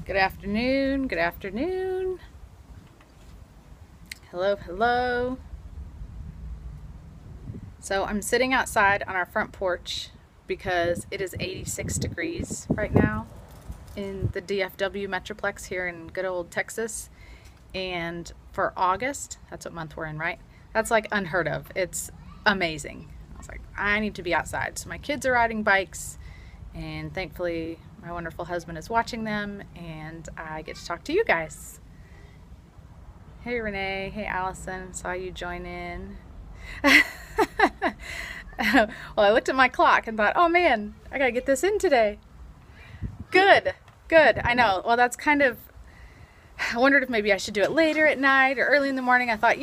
Good afternoon, good afternoon. Hello, hello. So I'm sitting outside on our front porch because it is 86 degrees right now in the DFW Metroplex here in good old Texas. And for August, that's what month we're in, right? That's like unheard of. It's amazing. I was like, I need to be outside. So my kids are riding bikes, and thankfully my wonderful husband is watching them, and I get to talk to you guys. Hey Renee, hey Allison, saw you join in. Well, I looked at my clock and thought, oh man, I gotta get this in today. Good, good, I know. Well, that's kind of, I wondered if maybe I should do it later at night or early in the morning. I thought,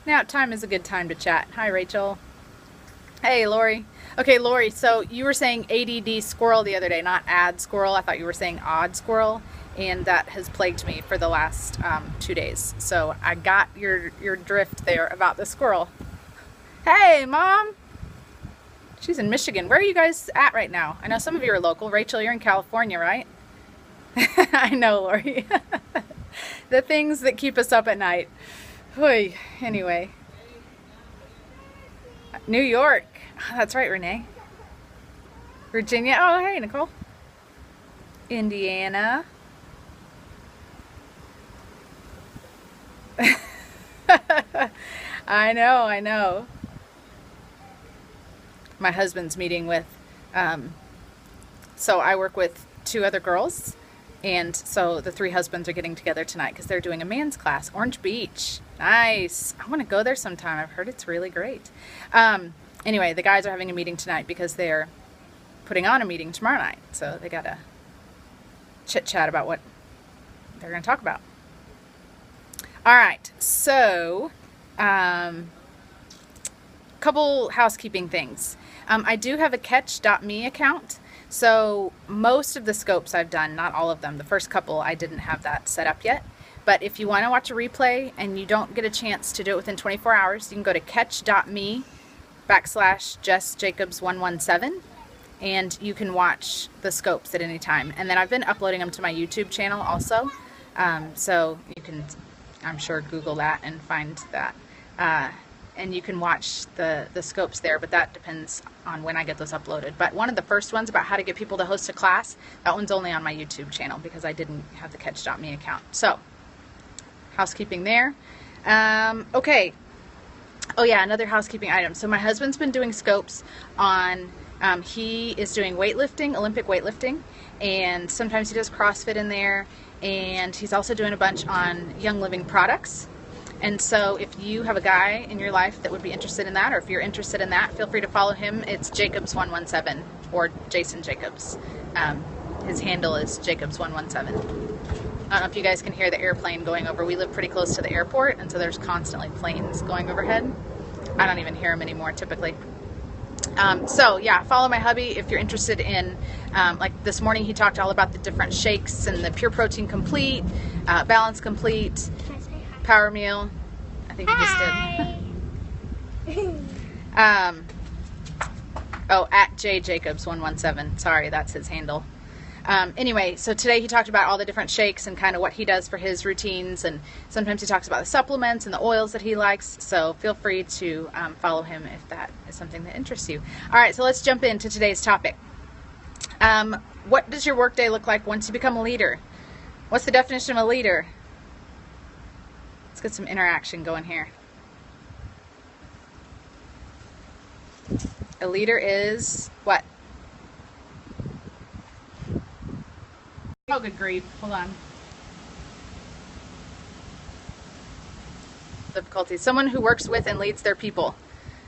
nap time is a good time to chat. Hi Rachel. Hey Lori. Okay, Lori, so you were saying ADD squirrel the other day, not ad squirrel. I thought you were saying odd squirrel, and that has plagued me for the last 2 days. So I got your drift there about the squirrel. Hey, Mom! She's in Michigan. Where are you guys at right now? I know some of you are local. Rachel, you're in California, right? I know, Lori. The things that keep us up at night. Oy. Anyway. New York. Oh, that's right, Renee. Virginia. Oh, hey, Nicole. Indiana. I know. My husband's meeting with, so I work with 2 other girls, and so the 3 husbands are getting together tonight because they're doing a man's class. Orange Beach. Nice. I want to go there sometime. I've heard it's really great. Anyway, the guys are having a meeting tonight because they're putting on a meeting tomorrow night. So they got to chit chat about what they're going to talk about. All right. So, couple housekeeping things. I do have a catch.me account. So most of the scopes I've done, not all of them, the first couple I didn't have that set up yet. But if you want to watch a replay and you don't get a chance to do it within 24 hours, you can go to catch.me/JessJacobs117 and you can watch the scopes at any time. And then I've been uploading them to my YouTube channel also. So you can, I'm sure, Google that and find that. And you can watch the scopes there, but that depends on when I get those uploaded. But one of the first ones about how to get people to host a class, that one's only on my YouTube channel because I didn't have the catch.me account. So, housekeeping there. Okay. Oh yeah, another housekeeping item. So my husband's been doing scopes on, he is doing weightlifting, Olympic weightlifting, and sometimes he does CrossFit in there, and he's also doing a bunch on Young Living products. And so if you have a guy in your life that would be interested in that, or if you're interested in that, feel free to follow him. It's Jacobs117 or Jason Jacobs. His handle is Jacobs117. I don't know if you guys can hear the airplane going over. We live pretty close to the airport, and so there's constantly planes going overhead. I don't even hear them anymore typically. So yeah, follow my hubby if you're interested in, like this morning he talked all about the different shakes and the Pure Protein Complete, Balance Complete, Power Meal. I think he just did. Oh, at JJacobs117. Sorry, that's his handle. Anyway, so today he talked about all the different shakes and kind of what he does for his routines, and sometimes he talks about the supplements and the oils that he likes, so feel free to follow him if that is something that interests you. All right, so let's jump into today's topic. What does your workday look like once you become a leader? What's the definition of a leader? Let's get some interaction going here. A leader is what? Oh, good grief. Hold on. Difficulties. Someone who works with and leads their people.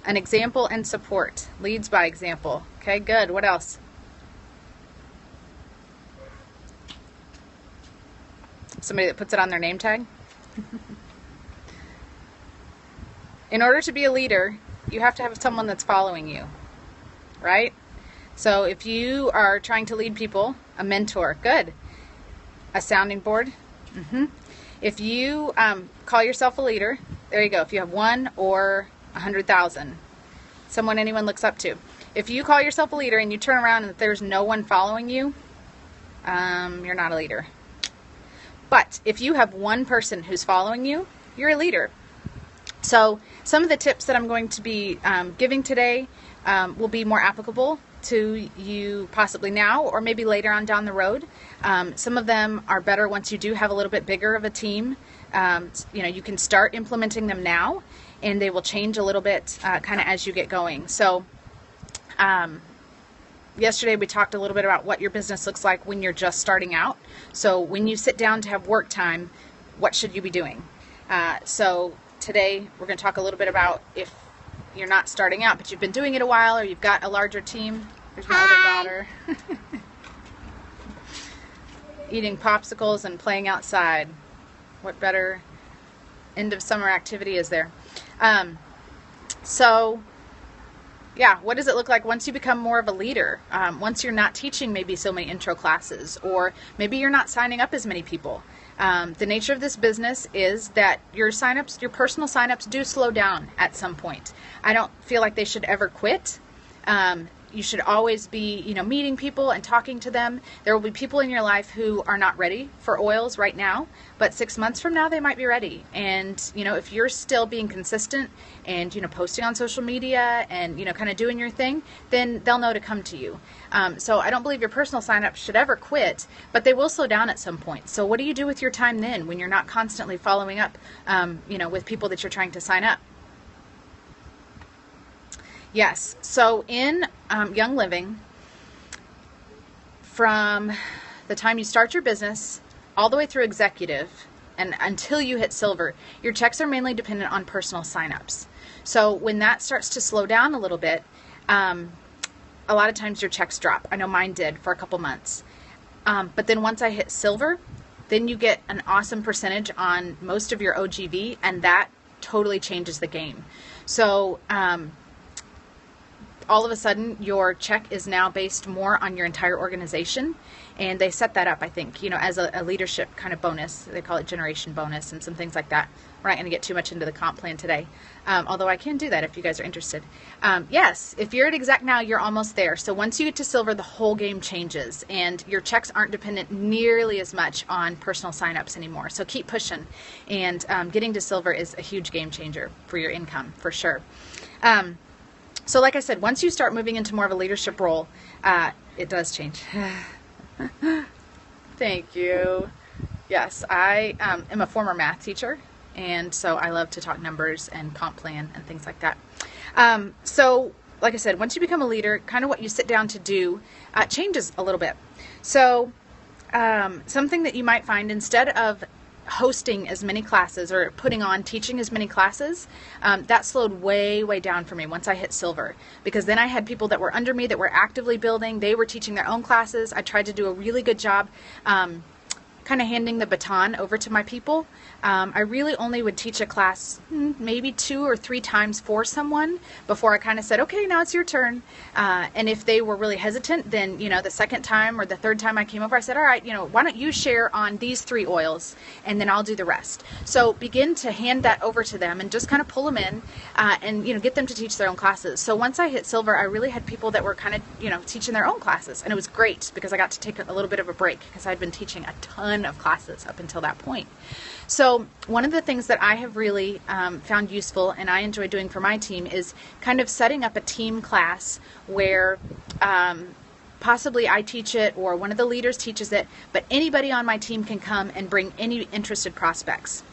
An example and support. Leads by example. Okay, good. What else? Somebody that puts it on their name tag? In order to be a leader, you have to have someone that's following you, right? So if you are trying to lead people, a mentor, good. A sounding board. If you call yourself a leader, there you go. If you have 1 or 100,000, someone anyone looks up to. If you call yourself a leader and you turn around and there's no one following you, you're not a leader. But if you have one person who's following you, you're a leader. So some of the tips that I'm going to be giving today will be more applicable to you possibly now or maybe later on down the road. Some of them are better once you do have a little bit bigger of a team. You can start implementing them now, and they will change a little bit kind of as you get going. So yesterday we talked a little bit about what your business looks like when you're just starting out. So when you sit down to have work time, what should you be doing? So today we're going to talk a little bit about if you're not starting out but you've been doing it a while, or you've got a larger team. There's my other daughter eating popsicles and playing outside. What better end of summer activity is there? So yeah, what does it look like once you become more of a leader? Once you're not teaching maybe so many intro classes, or maybe you're not signing up as many people. The nature of this business is that your signups, your personal signups, do slow down at some point. I don't feel like they should ever quit. You should always be, meeting people and talking to them. There will be people in your life who are not ready for oils right now, but 6 months from now they might be ready. And if you're still being consistent and posting on social media and kind of doing your thing, then they'll know to come to you. So I don't believe your personal signups should ever quit, but they will slow down at some point. So what do you do with your time then when you're not constantly following up, with people that you're trying to sign up? Yes, so in Young Living, from the time you start your business all the way through executive and until you hit silver, your checks are mainly dependent on personal signups. So when that starts to slow down a little bit, a lot of times your checks drop. I know mine did for a couple months. But then once I hit silver, then you get an awesome percentage on most of your OGV, and that totally changes the game. So all of a sudden your check is now based more on your entire organization, and they set that up, I think, as a leadership kind of bonus. They call it generation bonus and some things like that. We're not going to get too much into the comp plan today, although I can do that if you guys are interested. Yes, if you're at exec now, you're almost there. So once you get to silver, the whole game changes, and your checks aren't dependent nearly as much on personal signups anymore. So keep pushing, and getting to silver is a huge game changer for your income, for sure. So like I said, once you start moving into more of a leadership role, it does change. Thank you. Yes, I am a former math teacher, and so I love to talk numbers and comp plan and things like that. So like I said, once you become a leader, kind of what you sit down to do changes a little bit. So something that you might find, instead of hosting as many classes or teaching as many classes, that slowed way down for me once I hit silver, because then I had people that were under me that were actively building. They were teaching their own classes. I tried to do a really good job kind of handing the baton over to my people. I really only would teach a class maybe 2 or 3 times for someone before I kind of said, okay, now it's your turn. And if they were really hesitant, then, the second time or the third time I came over, I said, all right, why don't you share on these 3 oils, and then I'll do the rest. So begin to hand that over to them and just kind of pull them in and, get them to teach their own classes. So once I hit silver, I really had people that were kind of, teaching their own classes. And it was great because I got to take a little bit of a break, because I'd been teaching a ton of classes up until that point. So one of the things that I have really found useful and I enjoy doing for my team is kind of setting up a team class where possibly I teach it or one of the leaders teaches it, but anybody on my team can come and bring any interested prospects.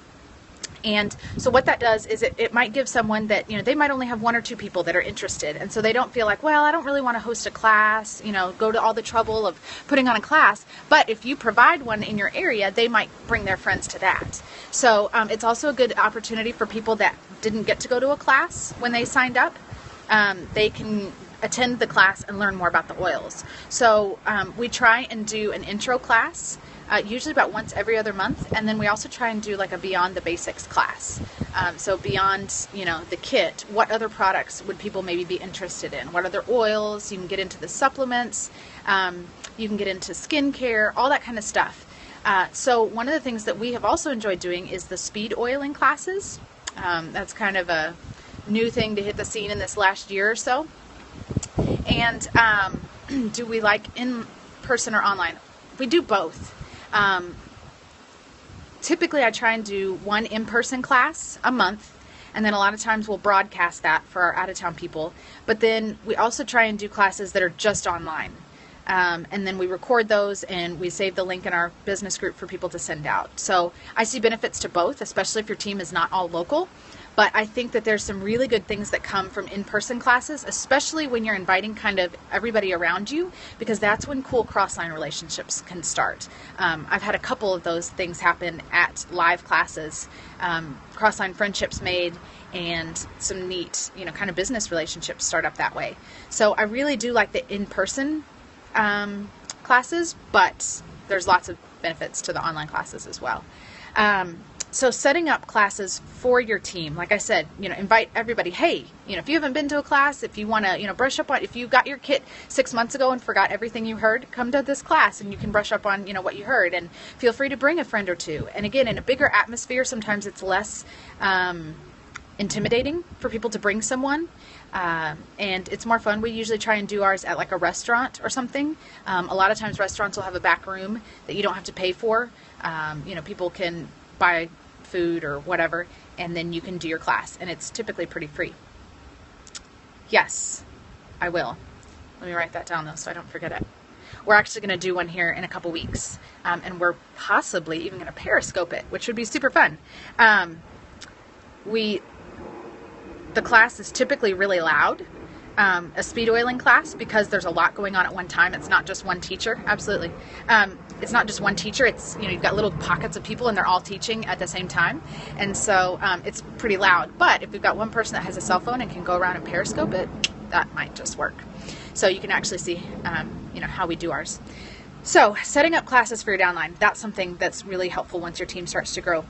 And so what that does is it might give someone that, they might only have 1 or 2 people that are interested. And so they don't feel like, well, I don't really want to host a class, go to all the trouble of putting on a class. But if you provide one in your area, they might bring their friends to that. So it's also a good opportunity for people that didn't get to go to a class when they signed up. They can attend the class and learn more about the oils. So we try and do an intro class. Usually about once every other month, and then we also try and do like a Beyond the Basics class. So beyond, the kit, what other products would people maybe be interested in? What other oils? You can get into the supplements, you can get into skincare, all that kind of stuff. So one of the things that we have also enjoyed doing is the speed oiling classes. That's kind of a new thing to hit the scene in this last year or so. And do we like in person or online? We do both. typically I try and do one in-person class a month, and then a lot of times we'll broadcast that for our out-of-town people. But then we also try and do classes that are just online. And then we record those and we save the link in our business group for people to send out. So I see benefits to both, especially if your team is not all local. But I think that there's some really good things that come from in-person classes, especially when you're inviting kind of everybody around you, because that's when cool cross-line relationships can start. I've had a couple of those things happen at live classes, cross-line friendships made, and some neat, kind of business relationships start up that way. So I really do like the in-person classes, but there's lots of benefits to the online classes as well. So setting up classes for your team, like I said, invite everybody. Hey, if you haven't been to a class, if you want to, brush up on, if you got your kit 6 months ago and forgot everything you heard, come to this class and you can brush up on, what you heard, and feel free to bring a friend or two. And again, in a bigger atmosphere, sometimes it's less intimidating for people to bring someone. And it's more fun. We usually try and do ours at like a restaurant or something. A lot of times restaurants will have a back room that you don't have to pay for. People can buy food or whatever, and then you can do your class, and it's typically pretty free. Yes, I will. Let me write that down though so I don't forget it. We're actually going to do one here in a couple weeks, and we're possibly even going to Periscope it, which would be super fun. The class is typically really loud, a speed oiling class, because there's a lot going on at one time. It's not just one teacher. Absolutely. It's not just one teacher. It's, you've got little pockets of people and they're all teaching at the same time. And so it's pretty loud. But if we've got one person that has a cell phone and can go around and Periscope it, that might just work. So you can actually see, how we do ours. So setting up classes for your downline, that's something that's really helpful once your team starts to grow.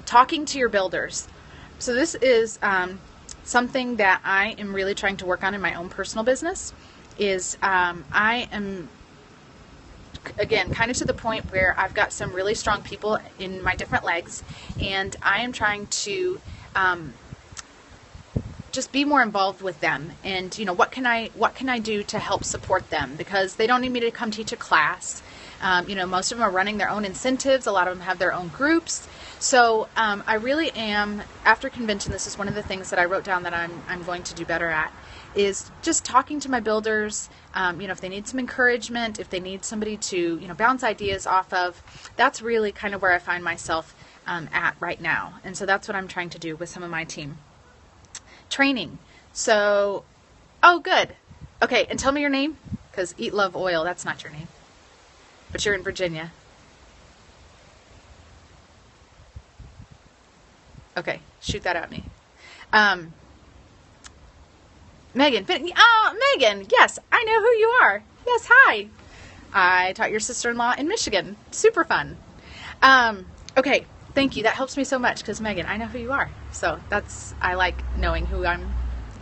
Talking to your builders. So this is something that I am really trying to work on in my own personal business. Is I am, again, kind of to the point where I've got some really strong people in my different legs, and I am trying to just be more involved with them. And what can I do to help support them, because they don't need me to come teach a class. Most of them are running their own incentives. A lot of them have their own groups. So I really am, after convention, this is one of the things that I wrote down that I'm going to do better at, is just talking to my builders. If they need some encouragement, if they need somebody to, bounce ideas off of, that's really kind of where I find myself at right now. And so that's what I'm trying to do with some of my team. Training. So, oh, good. Okay, and tell me your name, because Eat, Love, Oil, that's not your name. But you're in Virginia. Okay, shoot that at me. Megan. Oh, Megan. Yes, I know who you are. Yes, hi. I taught your sister-in-law in Michigan. Super fun. Okay, thank you. That helps me so much because, Megan, I know who you are. So I like knowing who I'm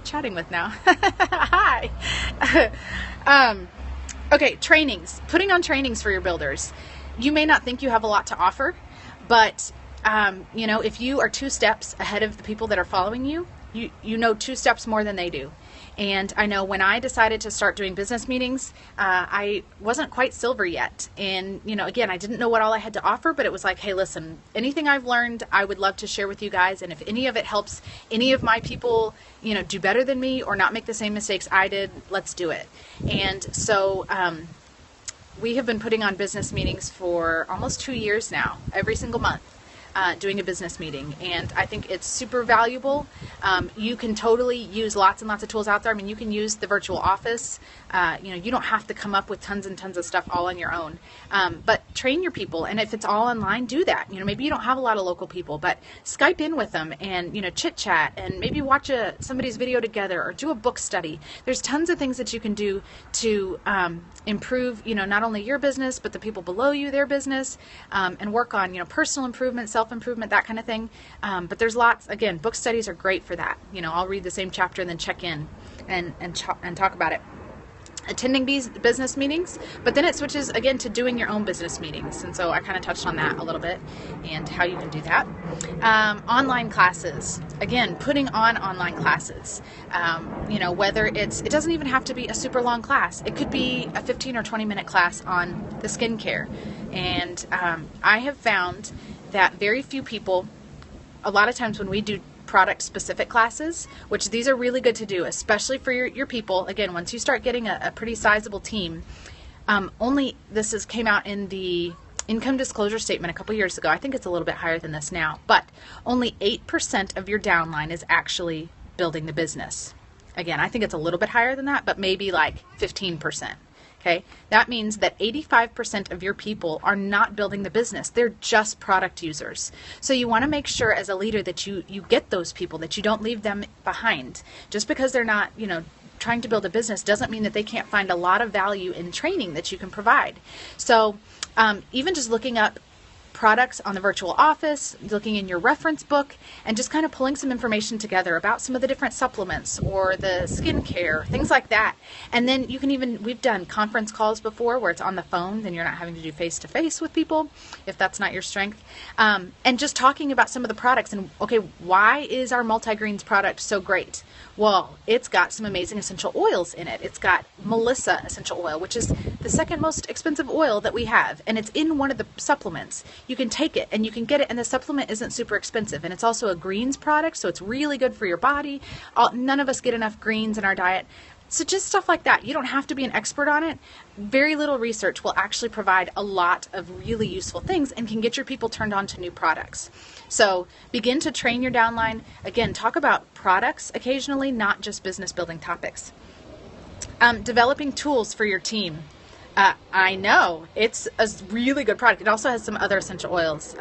chatting with now. Hi. Okay, trainings. Putting on trainings for your builders. You may not think you have a lot to offer, but if you are 2 steps ahead of the people that are following you, you know 2 steps more than they do. And I know when I decided to start doing business meetings, I wasn't quite silver yet. And, again, I didn't know what all I had to offer, but it was like, hey, listen, anything I've learned, I would love to share with you guys. And if any of it helps any of my people, do better than me or not make the same mistakes I did, let's do it. And so we have been putting on business meetings for almost 2 years now, every single month. Doing a business meeting, and I think it's super valuable. You can totally use lots and lots of tools out there. I mean, you can use the virtual office. You don't have to come up with tons and tons of stuff all on your own. But train your people, and if it's all online, do that. Maybe you don't have a lot of local people, but Skype in with them and chit chat, and maybe watch somebody's video together or do a book study. There's tons of things that you can do to improve, not only your business but the people below you, their business, and work on personal improvement, self-improvement, that kind of thing. But there's lots. Again, book studies are great for that. I'll read the same chapter and then check in and talk about it. Attending business meetings, but then it switches again to doing your own business meetings, and so I kind of touched on that a little bit and how you can do that. Online classes, again, putting on online classes. Whether it doesn't even have to be a super long class. It could be a 15 or 20 minute class on the skincare, and I have found that very few people, a lot of times when we do product specific classes, which these are really good to do, especially for your people, again, once you start getting a pretty sizable team, came out in the income disclosure statement a couple years ago. I think it's a little bit higher than this now, but only 8% of your downline is actually building the business. Again, I think it's a little bit higher than that, but maybe like 15%. Okay, that means that 85% of your people are not building the business. They're just product users. So you want to make sure as a leader that you get those people, that you don't leave them behind. Just because they're not, trying to build a business doesn't mean that they can't find a lot of value in training that you can provide. So even just looking up products on the virtual office, looking in your reference book, and just kind of pulling some information together about some of the different supplements or the skincare, things like that. And then you can we've done conference calls before where it's on the phone, then you're not having to do face-to-face with people if that's not your strength. And just talking about some of the products and, okay, why is our multigreens product so great? Well, it's got some amazing essential oils in it. It's got Melissa essential oil, which is the second most expensive oil that we have, and it's in one of the supplements. You can take it and you can get it, and the supplement isn't super expensive, and it's also a greens product, so it's really good for your body. None of us get enough greens in our diet. So just stuff like that. You don't have to be an expert on it. Very little research will actually provide a lot of really useful things and can get your people turned on to new products. So begin to train your downline. Again, talk about products occasionally, not just business building topics. Developing tools for your team. I know, it's a really good product. It also has some other essential oils.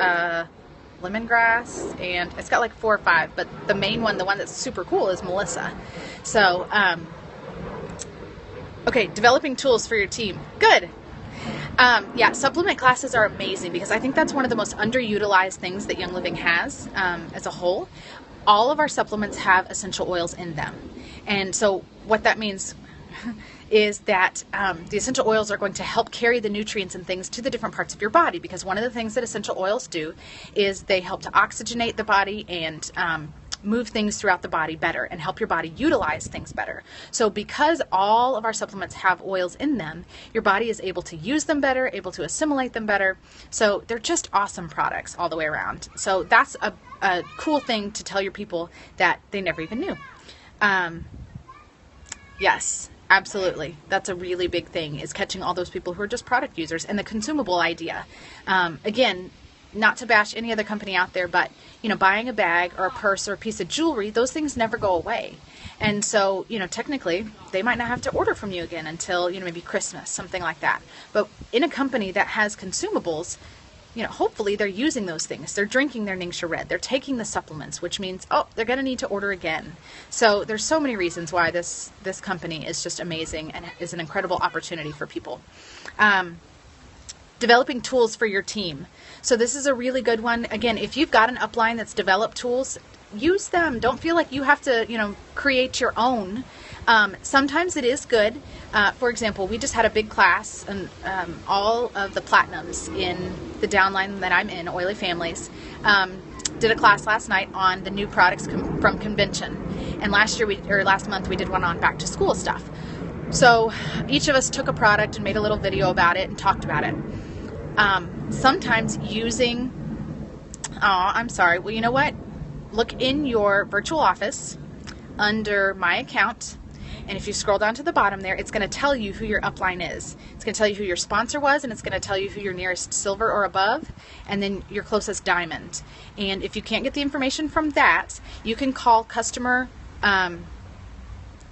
Lemongrass, and it's got like 4 or 5, but the main one, the one that's super cool, is Melissa. So, okay, developing tools for your team. Good. Yeah, supplement classes are amazing because I think that's one of the most underutilized things that Young Living has as a whole. All of our supplements have essential oils in them. And so what that means is that the essential oils are going to help carry the nutrients and things to the different parts of your body, because one of the things that essential oils do is they help to oxygenate the body and move things throughout the body better and help your body utilize things better. So because all of our supplements have oils in them, your body is able to use them better, able to assimilate them better. So they're just awesome products all the way around. So that's a cool thing to tell your people that they never even knew. Yes, absolutely. That's a really big thing, is catching all those people who are just product users. And the consumable idea, again, not to bash any other company out there, but buying a bag or a purse or a piece of jewelry, those things never go away. And so, technically they might not have to order from you again until, maybe Christmas, something like that. But in a company that has consumables, hopefully they're using those things. They're drinking their Ningxia Red. They're taking the supplements, which means, they're going to need to order again. So there's so many reasons why this company is just amazing and is an incredible opportunity for people. Developing tools for your team. So this is a really good one. Again, if you've got an upline that's developed tools, use them. Don't feel like you have to, create your own. Sometimes it is good. For example, we just had a big class, and all of the platinums in the downline that I'm in, Oily Families, did a class last night on the new products from convention. And last month we did one on back to school stuff. So each of us took a product and made a little video about it and talked about it. Sometimes using, well, you know what? Look in your virtual office under My Account, and if you scroll down to the bottom there, it's going to tell you who your upline is. It's going to tell you who your sponsor was, and it's going to tell you who your nearest silver or above, and then your closest diamond. And if you can't get the information from that, you can call customer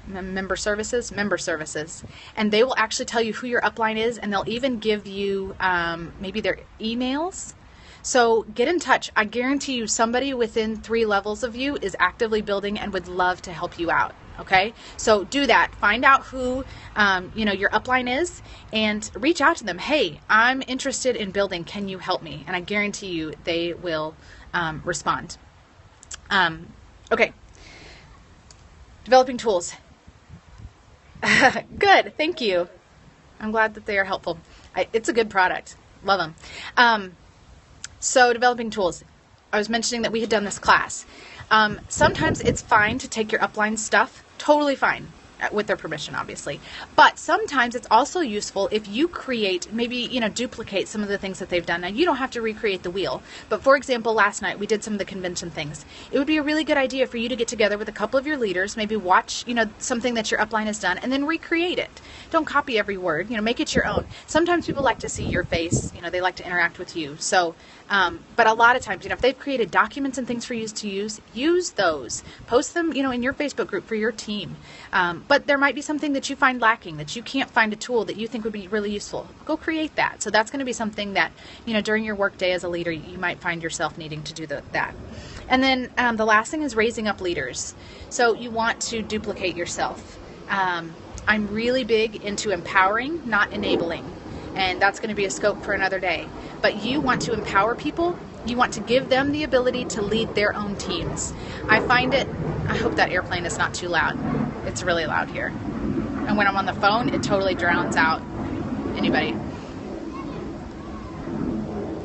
member services, and they will actually tell you who your upline is, and they'll even give you maybe their emails. So get in touch. I guarantee you somebody within 3 levels of you is actively building and would love to help you out. Okay, so do that. Find out who your upline is and reach out to them. Hey, I'm interested in building. Can you help me? And I guarantee you they will respond. Okay, developing tools. Good, thank you. I'm glad that they are helpful. It's a good product. Love them. So developing tools. I was mentioning that we had done this class. Sometimes it's fine to take your upline stuff. Totally fine. with their permission, obviously. But sometimes it's also useful if you create, maybe, you know, duplicate some of the things that they've done. Now, you don't have to recreate the wheel, but for example, last night we did some of the convention things. It would be a really good idea for you to get together with a couple of your leaders, maybe watch, you know, something that your upline has done, and then recreate it. Don't copy every word, you know, make it your own. Sometimes people like to see your face, you know, they like to interact with you. So, but a lot of times, you know, if they've created documents and things for you to use those. Post them, you know, in your Facebook group for your team. But there might be something that you find lacking, that you can't find a tool that you think would be really useful. Go create that. So that's going to be something that, you know, during your workday as a leader, you might find yourself needing to do that. And then the last thing is raising up leaders. So you want to duplicate yourself. I'm really big into empowering, not enabling. And that's going to be a scope for another day. But you want to empower people. You want to give them the ability to lead their own teams. I find it, I hope that airplane is not too loud. It's really loud here. And when I'm on the phone, it totally drowns out anybody.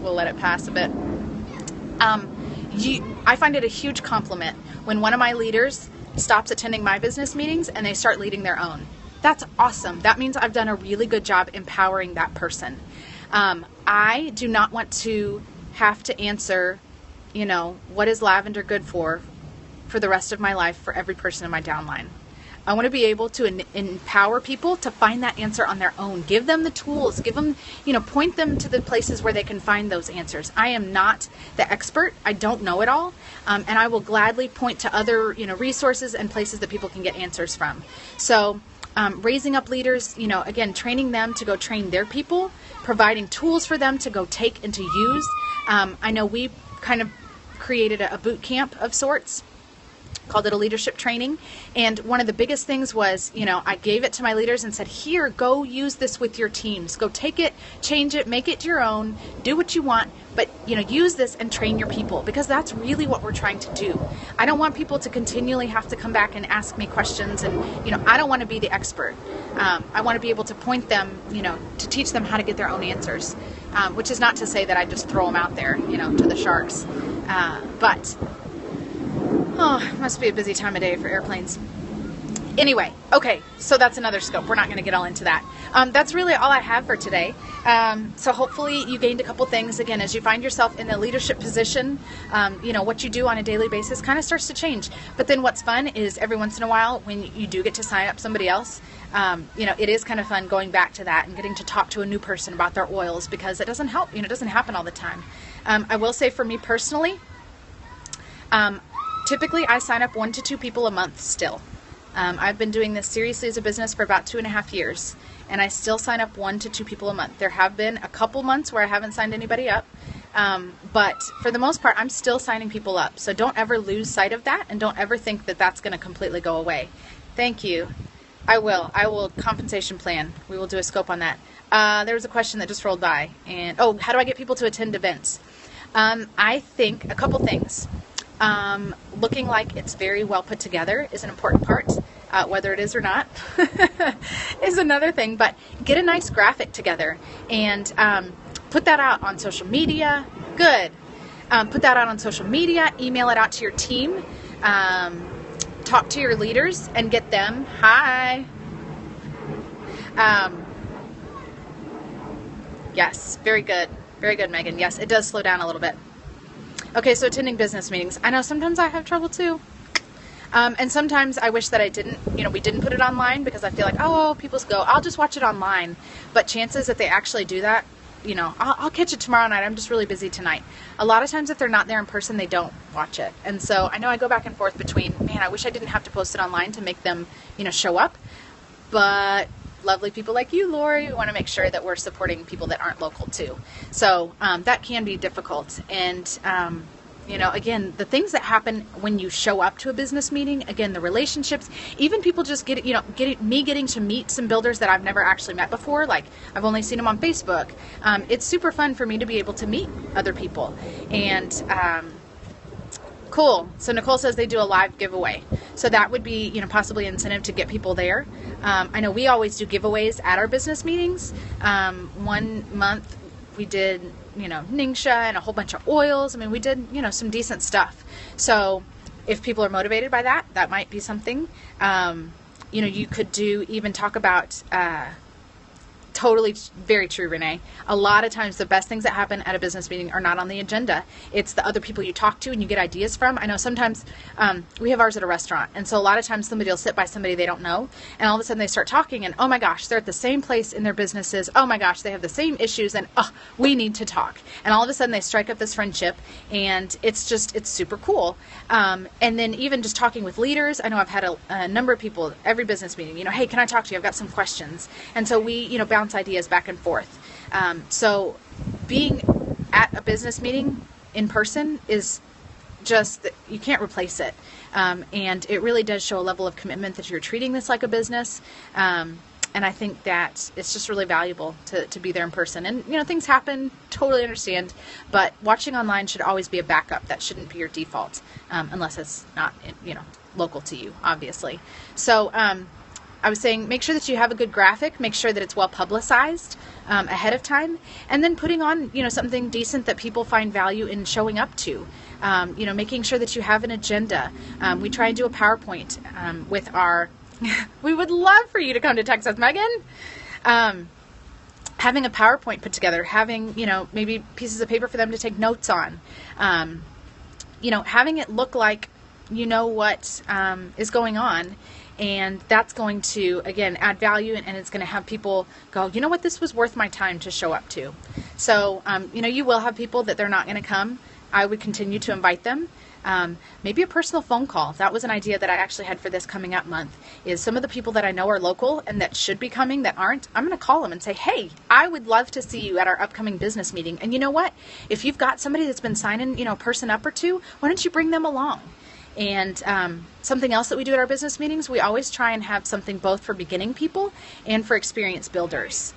We'll let it pass a bit. I find it a huge compliment when one of my leaders stops attending my business meetings and they start leading their own. That's awesome. That means I've done a really good job empowering that person. I do not want to have to answer, you know, what is lavender good for the rest of my life for every person in my downline. I want to be able to empower people to find that answer on their own. Give them the tools. Give them, you know, point them to the places where they can find those answers. I am not the expert. I don't know it all. And I will gladly point to other, you know, resources and places that people can get answers from. So raising up leaders, you know, again, training them to go train their people, providing tools for them to go take and to use. I know we kind of created a boot camp of sorts, called it a leadership training. And one of the biggest things was, you know, I gave it to my leaders and said, here, go use this with your teams. Go take it, change it, make it your own, do what you want, but, you know, use this and train your people, because that's really what we're trying to do. I don't want people to continually have to come back and ask me questions, and, you know, I don't want to be the expert. I want to be able to point them, you know, to teach them how to get their own answers, which is not to say that I just throw them out there, you know, to the sharks. But oh, it must be a busy time of day for airplanes. Anyway, okay, so that's another scope. We're not going to get all into that. That's really all I have for today. So hopefully you gained a couple things. Again, as you find yourself in a leadership position, you know, what you do on a daily basis kind of starts to change. But then what's fun is every once in a while when you do get to sign up somebody else, you know, it is kind of fun going back to that and getting to talk to a new person about their oils, because it doesn't help, you know, it doesn't happen all the time. I will say for me personally, typically I sign up 1 to 2 people a month still. I've been doing this seriously as a business for about 2.5 years, and I still sign up 1 to 2 people a month. There have been a couple months where I haven't signed anybody up, but for the most part, I'm still signing people up. So don't ever lose sight of that, and don't ever think that that's going to completely go away. Thank you. I will compensation plan. We will do a scope on that. There was a question that just rolled by, and how do I get people to attend events? I think a couple things. Looking like it's very well put together is an important part. Whether it is or not is another thing, but get a nice graphic together and put that out on social media. Good. Put that out on social media, email it out to your team, talk to your leaders and get them. Hi. Yes, very good. Very good, Megan. Yes, it does slow down a little bit. Okay, so attending business meetings. I know sometimes I have trouble too. And sometimes I wish that I didn't, you know, we didn't put it online, because I feel like, oh, people go, I'll just watch it online. But chances that they actually do that, you know, I'll catch it tomorrow night. I'm just really busy tonight. A lot of times if they're not there in person, they don't watch it. And so I know I go back and forth between, man, I wish I didn't have to post it online to make them, you know, show up. But lovely people like you, Lori, we want to make sure that we're supporting people that aren't local too. So that can be difficult. And, you know, again, the things that happen when you show up to a business meeting, again, the relationships, even people just getting to meet some builders that I've never actually met before. Like, I've only seen them on Facebook. It's super fun for me to be able to meet other people. And cool. So Nicole says they do a live giveaway. So that would be, you know, possibly an incentive to get people there. I know we always do giveaways at our business meetings. 1 month we did, you know, Ningxia and a whole bunch of oils. I mean, we did, you know, some decent stuff. So if people are motivated by that, that might be something. You know, you could even talk about, totally very true, Renee. A lot of times the best things that happen at a business meeting are not on the agenda. It's the other people you talk to and you get ideas from. I know sometimes we have ours at a restaurant, and so a lot of times somebody will sit by somebody they don't know, and all of a sudden they start talking, and oh my gosh, they're at the same place in their businesses. Oh my gosh, they have the same issues, and oh, we need to talk. And all of a sudden they strike up this friendship, and it's super cool. And then even just talking with leaders. I know I've had a number of people every business meeting, you know, hey, can I talk to you? I've got some questions. And so we, you know, bounce ideas back and forth. So being at a business meeting in person is just, you can't replace it. And it really does show a level of commitment that you're treating this like a business. And I think that it's just really valuable to be there in person. And, you know, things happen, totally understand, but watching online should always be a backup. That shouldn't be your default, unless it's not, you know, local to you, obviously. So, I was saying, make sure that you have a good graphic, make sure that it's well publicized ahead of time, and then putting on, you know, something decent that people find value in showing up to. You know, making sure that you have an agenda. We try and do a PowerPoint with our, we would love for you to come to Texas, Megan. Having a PowerPoint put together, having, you know, maybe pieces of paper for them to take notes on. You know, having it look like you know what is going on. And that's going to, again, add value, and it's going to have people go, you know what, this was worth my time to show up to. So, you know, you will have people that they're not going to come. I would continue to invite them. Maybe a personal phone call. That was an idea that I actually had for this coming up month, is some of the people that I know are local and that should be coming that aren't, I'm going to call them and say, hey, I would love to see you at our upcoming business meeting. And you know what? If you've got somebody that's been signing, you know, a person up or two, why don't you bring them along? And something else that we do at our business meetings, we always try and have something both for beginning people and for experienced builders.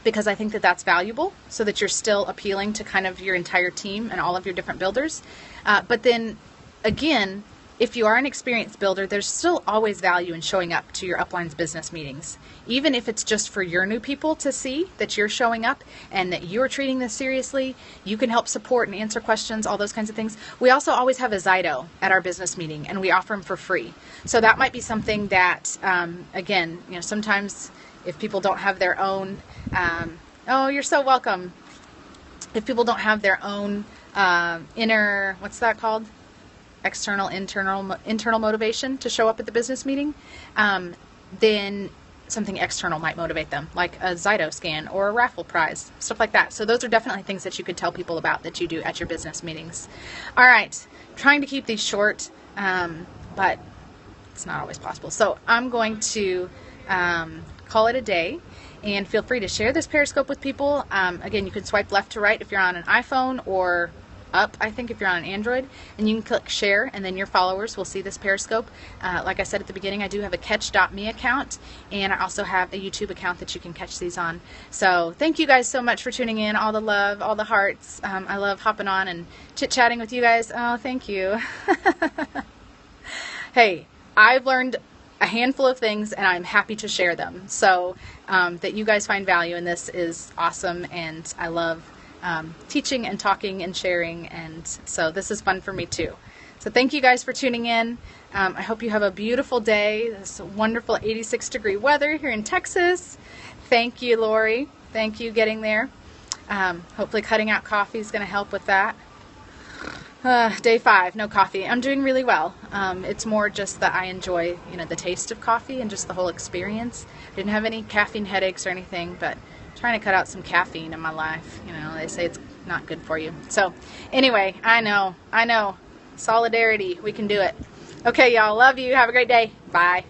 Because I think that that's valuable, so that you're still appealing to kind of your entire team and all of your different builders. But then again, if you are an experienced builder, there's still always value in showing up to your upline's business meetings. Even if it's just for your new people to see that you're showing up and that you're treating this seriously, you can help support and answer questions, all those kinds of things. We also always have a Zydo at our business meeting, and we offer them for free. So that might be something that, again, you know, sometimes if people don't have their own, oh, you're so welcome. If people don't have their own inner, what's that called? External, internal motivation to show up at the business meeting, then something external might motivate them, like a Zydo scan or a raffle prize, stuff like that. So those are definitely things that you could tell people about that you do at your business meetings. All right, trying to keep these short, but it's not always possible. So I'm going to call it a day, and feel free to share this Periscope with people. Again, you can swipe left to right if you're on an iPhone, or up, I think, if you're on an Android, and you can click share, and then your followers will see this Periscope. Like I said at the beginning, I do have a catch.me account, and I also have a YouTube account that you can catch these on. So thank you guys so much for tuning in. All the love, all the hearts. I love hopping on and chit-chatting with you guys. Oh, thank you. Hey, I've learned a handful of things, and I'm happy to share them. So that you guys find value in this is awesome, and I love teaching and talking and sharing, and so this is fun for me too. So thank you guys for tuning in. I hope you have a beautiful day. This wonderful 86-degree weather here in Texas. Thank you, Lori. Thank you getting there. Hopefully cutting out coffee is going to help with that. Day 5, no coffee. I'm doing really well. It's more just that I enjoy, you know, the taste of coffee and just the whole experience. Didn't have any caffeine headaches or anything, but trying to cut out some caffeine in my life. You know, they say it's not good for you. So anyway, I know. Solidarity, we can do it. Okay, y'all, love you. Have a great day. Bye.